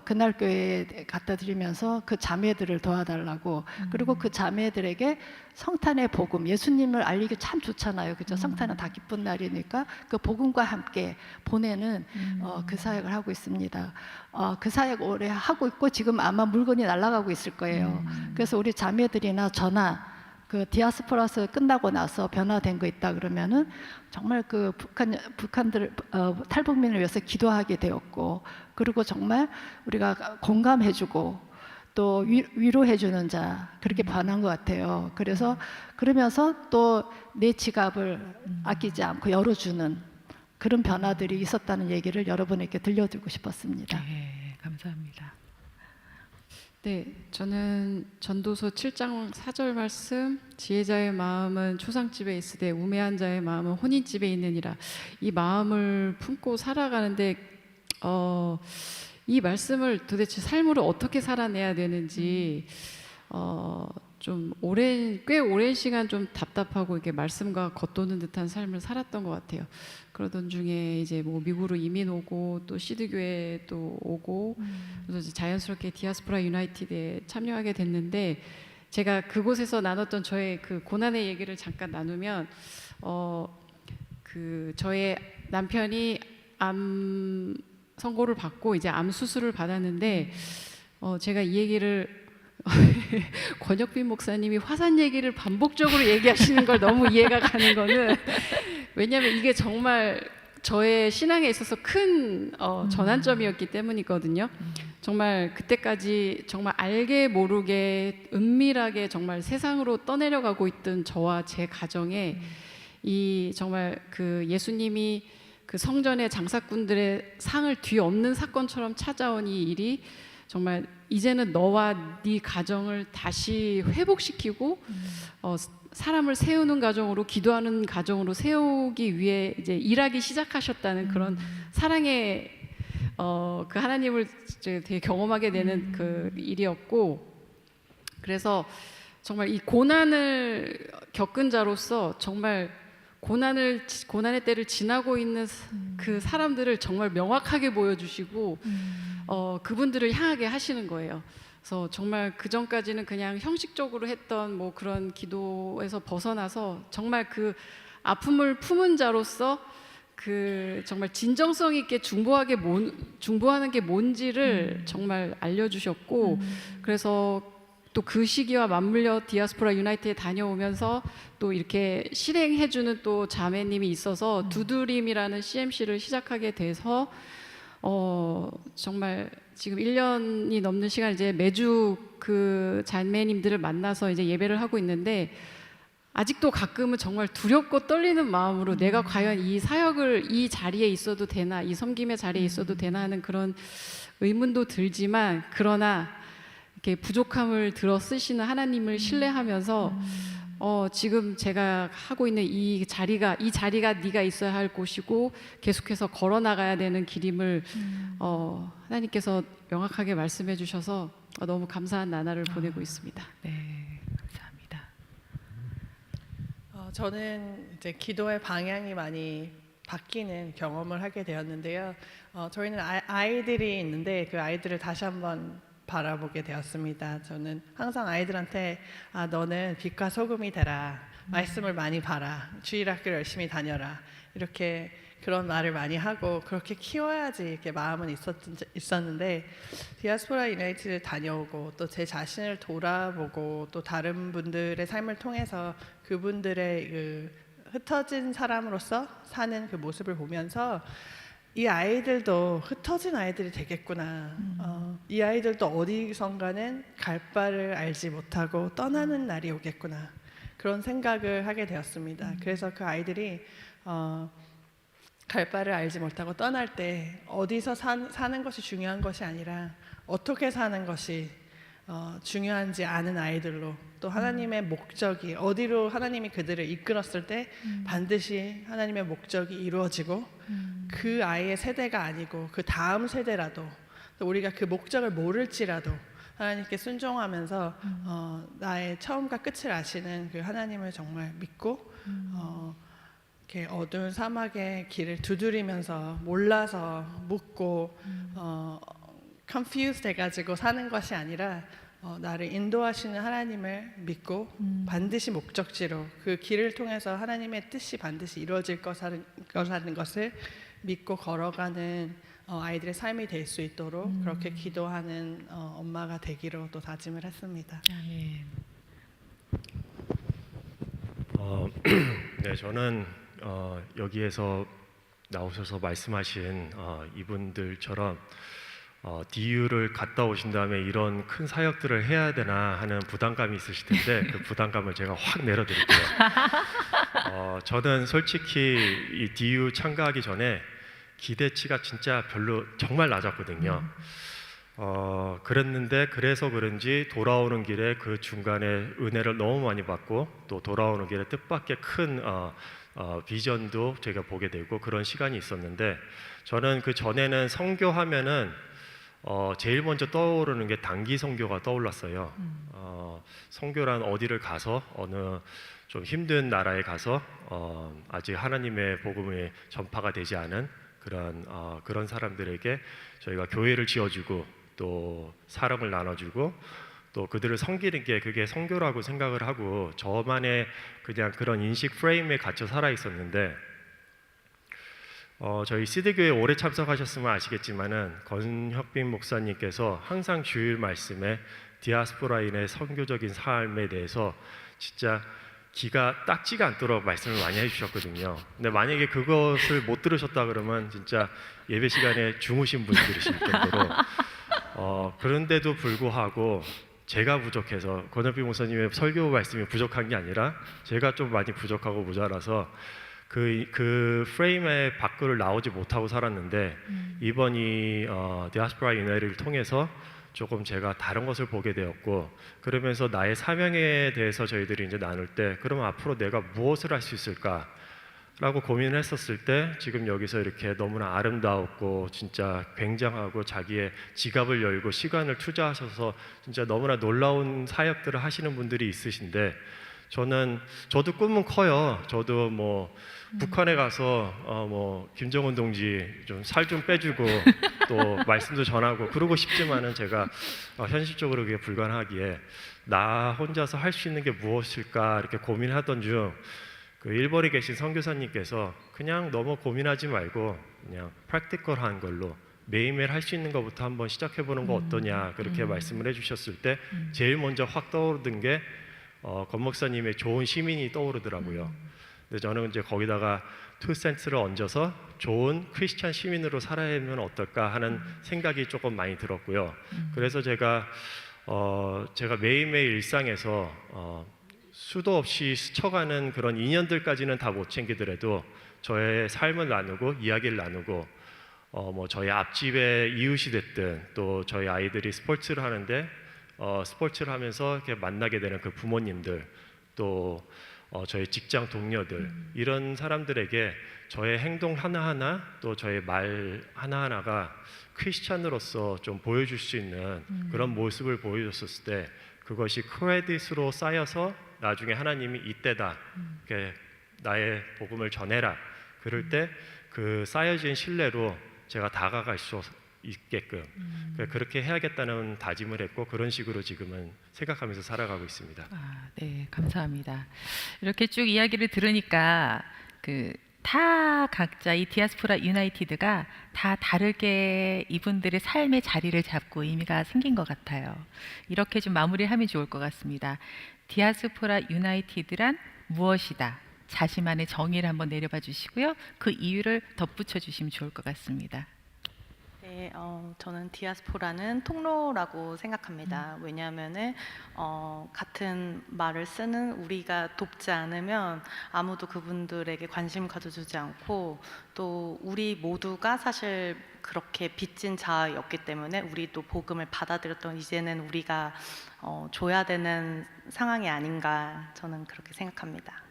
그날 교회에 갖다 드리면서 그 자매들을 도와달라고. 그리고 그 자매들에게 성탄의 복음, 예수님을 알리기 참 좋잖아요. 그죠? 성탄은 다 기쁜 날이니까 그 복음과 함께 보내는 그 사역을 하고 있습니다. 그 사역 오래 하고 있고 지금 아마 물건이 날아가고 있을 거예요. 그래서 우리 자매들이나 저나 그 디아스포라스 끝나고 나서 변화된 거 있다 그러면은 정말 그 북한들 탈북민을 위해서 기도하게 되었고 그리고 정말 우리가 공감해주고 또 위로해주는 자 그렇게 변한 것 같아요. 그래서 그러면서 또 내 지갑을 아끼지 않고 열어주는 그런 변화들이 있었다는 얘기를 여러분에게 들려드리고 싶었습니다. 네, 감사합니다. 네, 저는 전도서 7장 4절 말씀 지혜자의 마음은 초상집에 있으되 우매한 자의 마음은 혼인집에 있느니라. 이 마음을 품고 살아가는데 이 말씀을 도대체 삶으로 어떻게 살아내야 되는지 좀 꽤 오랜 시간 좀 답답하고 이렇게 말씀과 겉도는 듯한 삶을 살았던 것 같아요. 그러던 중에 이제 뭐 미국으로 이민 오고 또 시드교회 또 오고 그래서 이제 자연스럽게 디아스포라 유나이티드에 참여하게 됐는데 제가 그곳에서 나눴던 저의 그 고난의 얘기를 잠깐 나누면 그 저의 남편이 암 선고를 받고 이제 암 수술을 받았는데 제가 이 얘기를 권혁빈 목사님이 화산 얘기를 반복적으로 얘기하시는 걸 너무 이해가 가는 거는 왜냐하면 이게 정말 저의 신앙에 있어서 큰 전환점이었기 때문이거든요. 정말 그때까지 정말 알게 모르게 은밀하게 정말 세상으로 떠내려가고 있던 저와 제 가정에 이 정말 그 예수님이 그 성전의 장사꾼들의 상을 뒤엎는 사건처럼 찾아온 이 일이 정말 이제는 너와 네 가정을 다시 회복시키고 사람을 세우는 가정으로 기도하는 가정으로 세우기 위해 이제 일하기 시작하셨다는 그런 사랑의 그 하나님을 되게 경험하게 되는 그 일이었고 그래서 정말 이 고난을 겪은 자로서 정말 고난의 때를 지나고 있는 그 사람들을 정말 명확하게 보여주시고 그분들을 향하게 하시는 거예요. 그래서 정말 그 전까지는 그냥 형식적으로 했던 뭐 그런 기도에서 벗어나서 정말 그 아픔을 품은 자로서 그 정말 진정성 있게 중보하는 게 뭔지를 정말 알려주셨고 그래서 또 그 시기와 맞물려 디아스포라 유나이트에 다녀오면서 또 이렇게 실행해주는 또 자매님이 있어서 두드림이라는 CMC를 시작하게 돼서 정말 지금 1년이 넘는 시간 이제 매주 그 자매님들을 만나서 이제 예배를 하고 있는데 아직도 가끔은 정말 두렵고 떨리는 마음으로 내가 과연 이 사역을 이 자리에 있어도 되나, 이 섬김의 자리에 있어도 되나 하는 그런 의문도 들지만, 그러나 이렇게 부족함을 들어 쓰시는 하나님을 신뢰하면서 지금 제가 하고 있는 이 자리가 네가 있어야 할 곳이고 계속해서 걸어 나가야 되는 길임을 하나님께서 명확하게 말씀해 주셔서 너무 감사한 나날을 보내고 있습니다. 네, 감사합니다. 저는 이제 기도의 방향이 많이 바뀌는 경험을 하게 되었는데요. 저희는 아이들이 있는데 그 아이들을 다시 한번 바라보게 되었습니다. 저는 항상 아이들한테 너는 빛과 소금이 되라, 말씀을 많이 봐라, 주일학교 열심히 다녀라, 이렇게 그런 말을 많이 하고 그렇게 키워야지 이렇게 마음은 있었는데, 디아스포라 유나이티드 다녀오고 또 제 자신을 돌아보고 또 다른 분들의 삶을 통해서 그분들의 그 흩어진 사람으로서 사는 그 모습을 보면서 이 아이들도 흩어진 아이들이 되겠구나. 이 아이들도 어디선가는 갈 바를 알지 못하고 떠나는 날이 오겠구나. 그런 생각을 하게 되었습니다. 그래서 그 아이들이 갈 바를 알지 못하고 떠날 때 어디서 사는 것이 중요한 것이 아니라 어떻게 사는 것이 중요한지 아는 아이들로, 또 하나님의 목적이 어디로 하나님이 그들을 이끌었을 때 반드시 하나님의 목적이 이루어지고 그 아이의 세대가 아니고 그 다음 세대라도, 또 우리가 그 목적을 모를지라도 하나님께 순종하면서 나의 처음과 끝을 아시는 그 하나님을 정말 믿고 이렇게 어두운 사막의 길을 두드리면서 몰라서 묻고 confused 돼가지고 사는 것이 아니라 나를 인도하시는 하나님을 믿고 반드시 목적지로 그 길을 통해서 하나님의 뜻이 반드시 이루어질 거라는 것을 믿고 걸어가는 아이들의 삶이 될 수 있도록 그렇게 기도하는 엄마가 되기로 또 다짐을 했습니다. 아멘. 네, 저는 여기에서 나오셔서 말씀하신 이분들처럼 DU를 갔다 오신 다음에 이런 큰 사역들을 해야 되나 하는 부담감이 있으실 텐데 그 부담감을 제가 확 내려드릴게요. 저는 솔직히 이 DU 참가하기 전에 기대치가 진짜 별로 정말 낮았거든요. 그랬는데 그래서 그런지 돌아오는 길에 그 중간에 은혜를 너무 많이 받고 또 돌아오는 길에 뜻밖의 큰 비전도 제가 보게 되고 그런 시간이 있었는데, 저는 그 전에는 선교하면은 제일 먼저 떠오르는 게 단기 선교가 떠올랐어요. 선교란 어디를 가서 어느 좀 힘든 나라에 가서 아직 하나님의 복음의 전파가 되지 않은 그런 사람들에게 저희가 교회를 지어주고 또 사랑을 나눠주고 또 그들을 섬기는 게 그게 선교라고 생각을 하고 저만의 그냥 그런 인식 프레임에 갇혀 살아 있었는데, 저희 시드교회 오래 참석하셨으면 아시겠지만은 권혁빈 목사님께서 항상 주일 말씀에 디아스포라인의 선교적인 삶에 대해서 진짜 기가 닦지가 않도록 말씀을 많이 해주셨거든요. 근데 만약에 그것을 못 들으셨다 그러면 진짜 예배 시간에 주무신 분들이실 정도로 그런데도 불구하고 제가 부족해서 권혁빈 목사님의 설교 말씀이 부족한 게 아니라 제가 좀 많이 부족하고 모자라서 그 프레임의 밖으로 나오지 못하고 살았는데 이번 이 디아스포라 유나이티드를 통해서 조금 제가 다른 것을 보게 되었고, 그러면서 나의 사명에 대해서 저희들이 이제 나눌 때 그럼 앞으로 내가 무엇을 할 수 있을까라고 고민을 했었을 때 지금 여기서 이렇게 너무나 아름다웠고 진짜 굉장하고 자기의 지갑을 열고 시간을 투자하셔서 진짜 너무나 놀라운 사역들을 하시는 분들이 있으신데, 저도 꿈은 커요. 저도 뭐 북한에 가서 뭐 김정은 동지 좀 살 좀 빼주고 또 말씀도 전하고 그러고 싶지만은 제가 현실적으로 그게 불가능하기에 나 혼자서 할 수 있는 게 무엇일까 이렇게 고민하던 중 그 일본에 계신 선교사님께서 그냥 너무 고민하지 말고 그냥 프랙티컬한 걸로 매일매일 할 수 있는 것부터 한번 시작해 보는 거 어떠냐 그렇게 말씀을 해주셨을 때 제일 먼저 확 떠오르던 게 권 목사님의 좋은 시민이 떠오르더라고요. 근데 저는 이제 거기다가 2센트를 얹어서 좋은 크리스찬 시민으로 살아야면 어떨까 하는 생각이 조금 많이 들었고요. 그래서 제가 매일매일 일상에서 수도 없이 스쳐가는 그런 인연들까지는 다 못 챙기더라도 저의 삶을 나누고 이야기를 나누고 뭐 저희 앞집의 이웃이 됐든 또 저희 아이들이 스포츠를 하는데 스포츠를 하면서 이렇게 만나게 되는 그 부모님들 또 저희 직장 동료들 이런 사람들에게 저의 행동 하나하나 또 저의 말 하나하나가 크리스찬으로서 좀 보여줄 수 있는 그런 모습을 보여줬을 때 그것이 크레딧으로 쌓여서 나중에 하나님이 이때다 이렇게 나의 복음을 전해라 그럴 때 그 쌓여진 신뢰로 제가 다가갈 수 있게끔 그렇게 해야겠다는 다짐을 했고 그런 식으로 지금은 생각하면서 살아가고 있습니다. 네, 감사합니다. 이렇게 쭉 이야기를 들으니까 다 각자 이 디아스포라 유나이티드가 다 다르게 이분들의 삶의 자리를 잡고 의미가 생긴 것 같아요. 이렇게 좀 마무리하면 좋을 것 같습니다. 디아스포라 유나이티드란 무엇이다? 자신만의 정의를 한번 내려봐 주시고요. 그 이유를 덧붙여 주시면 좋을 것 같습니다. 네, 저는 디아스포라는 통로라고 생각합니다. 왜냐하면은 같은 말을 쓰는 우리가 돕지 않으면 아무도 그분들에게 관심 가져주지 않고 또 우리 모두가 사실 그렇게 빚진 자였기 때문에 우리도 복음을 받아들였던 이제는 우리가 줘야 되는 상황이 아닌가 저는 그렇게 생각합니다.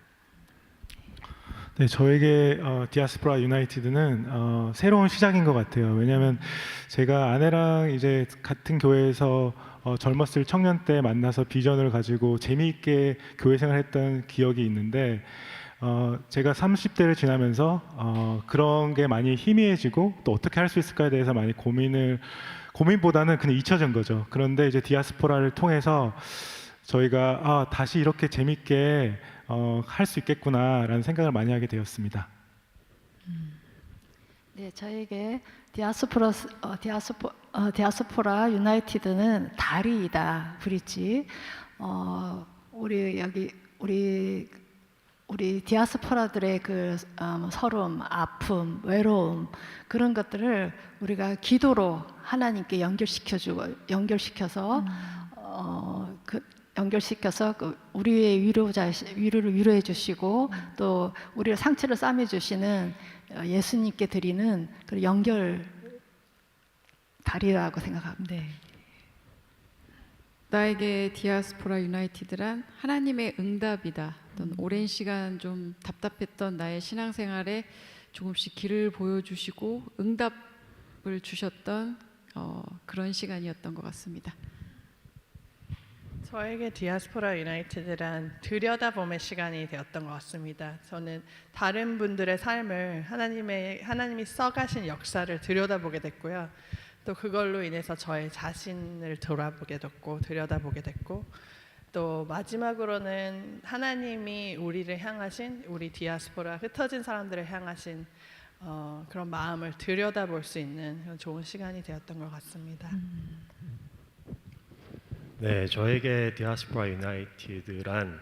네, 저에게 디아스포라 유나이티드는 새로운 시작인 것 같아요. 왜냐하면 제가 아내랑 이제 같은 교회에서 젊었을 청년 때 만나서 비전을 가지고 재미있게 교회 생활했던 기억이 있는데 제가 30대를 지나면서 그런 게 많이 희미해지고 또 어떻게 할 수 있을까에 대해서 많이 고민보다는 그냥 잊혀진 거죠. 그런데 이제 디아스포라를 통해서 저희가 다시 이렇게 재밌게 할 수 있겠구나라는 생각을 많이 하게 되었습니다. 네, 저에게 디아스포라 유나이티드는 다리이다, 브릿지. 우리 디아스포라들의 서름, 아픔, 외로움 그런 것들을 우리가 기도로 하나님께 연결시켜서 우리의 위로를 위로해 주시고 또 우리의 상처를 싸매 주시는 예수님께 드리는 그 연결 다리라고 생각합니다. 네. 나에게 디아스포라 유나이티드란 하나님의 응답이다. 어떤 오랜 시간 좀 답답했던 나의 신앙생활에 조금씩 길을 보여주시고 응답을 주셨던 그런 시간이었던 것 같습니다. 저에게 디아스포라 유나이티드란 들여다봄의 시간이 되었던 것 같습니다. 저는 다른 분들의 삶을 하나님이 써가신 역사를 들여다보게 됐고요. 또 그걸로 인해서 저의 자신을 돌아보게 됐고 들여다보게 됐고 또 마지막으로는 하나님이 우리를 향하신 우리 디아스포라 흩어진 사람들을 향하신 그런 마음을 들여다볼 수 있는 그런 좋은 시간이 되었던 것 같습니다. 네, 저에게 디아스포라 유나이티드란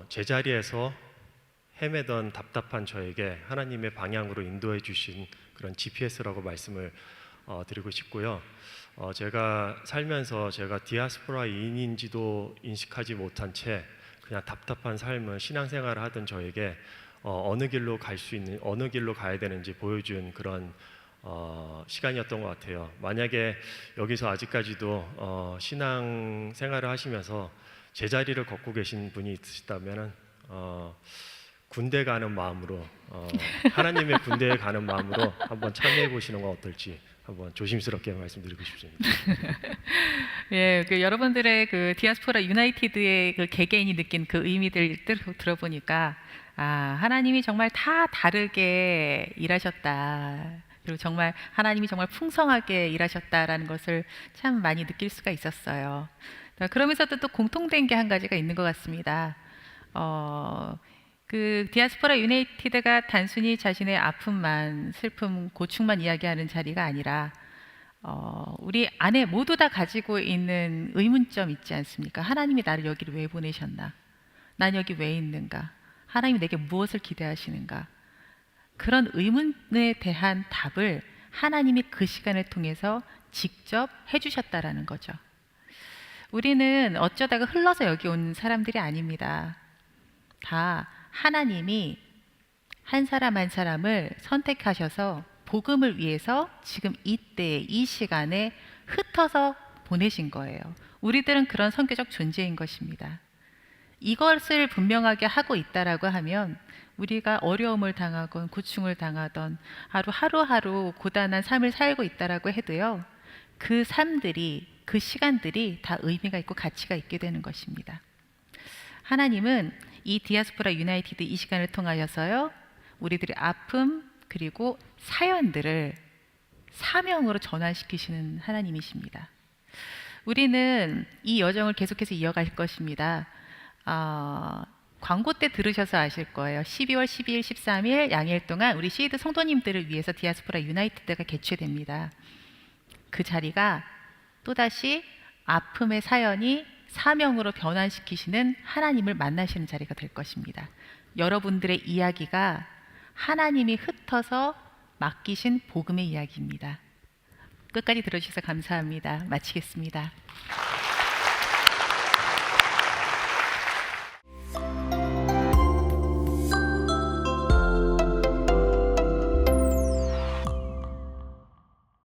제자리에서 헤매던 답답한 저에게 하나님의 방향으로 인도해 주신 그런 GPS라고 말씀을 드리고 싶고요. 제가 살면서 제가 디아스포라인인지도 인식하지 못한 채 그냥 답답한 삶을 신앙생활을 하던 저에게 어느 길로 가야 되는지 보여준 그런 시간이었던 것 같아요. 만약에 여기서 아직까지도 신앙생활을 하시면서 제자리를 걷고 계신 분이 있으시다면 군대 가는 마음으로 하나님의 군대에 가는 마음으로 한번 참여해 보시는 건 어떨지 한번 조심스럽게 말씀드리고 싶습니다. 예, 여러분들의 디아스포라 유나이티드의 개개인이 느낀 그 의미들 들어보니까 하나님이 정말 다 다르게 일하셨다. 그리고 정말 하나님이 정말 풍성하게 일하셨다라는 것을 참 많이 느낄 수가 있었어요. 그러면서도 또 공통된 게 한 가지가 있는 것 같습니다. 디아스포라 유나이티드가 단순히 자신의 아픔만, 슬픔, 고충만 이야기하는 자리가 아니라 우리 안에 모두 다 가지고 있는 의문점 있지 않습니까? 하나님이 나를 여기를 왜 보내셨나? 난 여기 왜 있는가? 하나님이 내게 무엇을 기대하시는가? 그런 의문에 대한 답을 하나님이 그 시간을 통해서 직접 해주셨다라는 거죠. 우리는 어쩌다가 흘러서 여기 온 사람들이 아닙니다. 다 하나님이 한 사람 한 사람을 선택하셔서 복음을 위해서 지금 이때 이 시간에 흩어서 보내신 거예요. 우리들은 그런 선교적 존재인 것입니다. 이것을 분명하게 하고 있다라고 하면 우리가 어려움을 당하건 고충을 당하던 하루하루 고단한 삶을 살고 있다라고 해도요. 그 삶들이 그 시간들이 다 의미가 있고 가치가 있게 되는 것입니다. 하나님은 이 디아스포라 유나이티드 이 시간을 통하여서요. 우리들의 아픔 그리고 사연들을 사명으로 전환시키시는 하나님이십니다. 우리는 이 여정을 계속해서 이어갈 것입니다. 광고 때 들으셔서 아실 거예요. 12월 12일, 13일 양일 동안 우리 시드 성도님들을 위해서 디아스포라 유나이티드가 개최됩니다. 그 자리가 또다시 아픔의 사연이 사명으로 변환시키시는 하나님을 만나시는 자리가 될 것입니다. 여러분들의 이야기가 하나님이 흩어서 맡기신 복음의 이야기입니다. 끝까지 들어주셔서 감사합니다. 마치겠습니다.